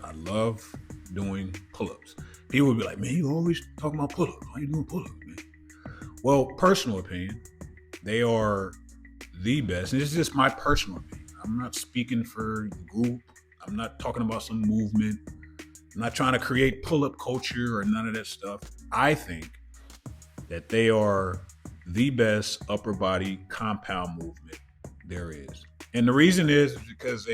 I love doing pull-ups. People would be like, man, you always talking about pull-ups. Why you doing pull-ups, man? Well, personal opinion, they are the best. And it's just my personal opinion. I'm not speaking for the group. I'm not talking about some movement. I'm not trying to create pull-up culture or none of that stuff. I think that they are the best upper body compound movement there is. And the reason is because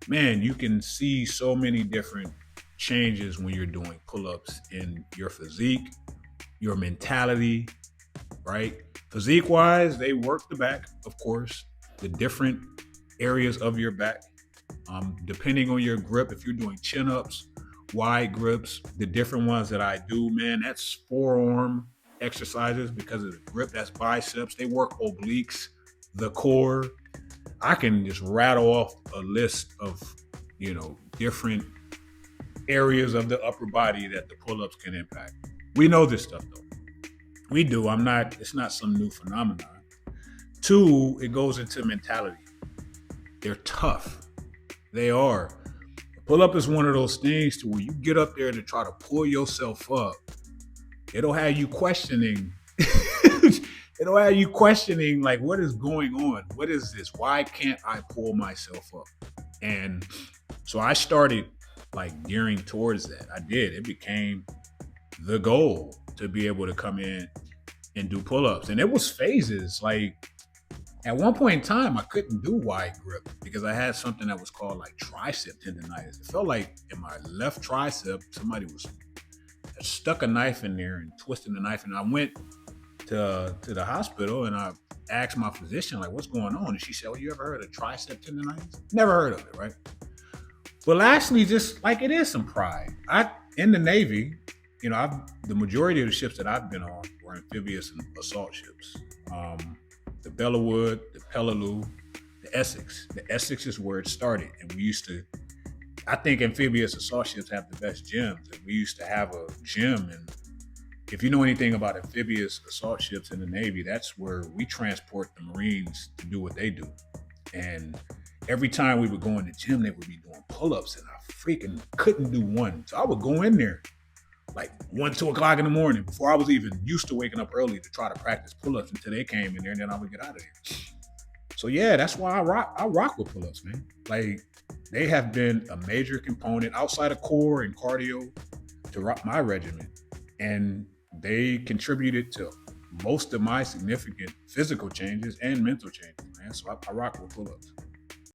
man, you can see so many different changes when you're doing pull-ups in your physique, your mentality, right? Physique wise, they work the back, of course, the different areas of your back. Depending on your grip, if you're doing chin ups, wide grips, the different ones that I do, man, that's forearm exercises because of the grip. That's biceps. They work obliques, the core. I can just rattle off a list of, different areas of the upper body that the pull-ups can impact. We know this stuff though. We do. It's not some new phenomenon. Two, it goes into mentality. They're tough. They are. Pull up is one of those things to where you get up there to try to pull yourself up. It'll have you questioning. It'll have you questioning, like, what is going on? What is this? Why can't I pull myself up? And so I started like gearing towards that. I did. It became the goal to be able to come in and do pull-ups. And it was phases. Like at one point in time, I couldn't do wide grip because I had something that was called like tricep tendonitis. It felt like in my left tricep, somebody was stuck a knife in there and twisting the knife. And I went to the hospital and I asked my physician, like, what's going on? And she said, well, you ever heard of tricep tendonitis? Never heard of it, right? But lastly, just like it is some pride. In the Navy, the majority of the ships that I've been on were amphibious and assault ships. The Bellawood, the Peleliu, the Essex. The Essex is where it started. And I think amphibious assault ships have the best gyms. And we used to have a gym. And if you know anything about amphibious assault ships in the Navy, that's where we transport the Marines to do what they do. And every time we would go in the gym, they would be doing pull-ups and I freaking couldn't do one. So I would go in there like 1, 2 o'clock in the morning before I was even used to waking up early to try to practice pull-ups until they came in there and then I would get out of there. So yeah, that's why I rock with pull-ups, man. Like they have been a major component outside of core and cardio to rock my regimen. And they contributed to most of my significant physical changes and mental changes, man. So I rock with pull-ups.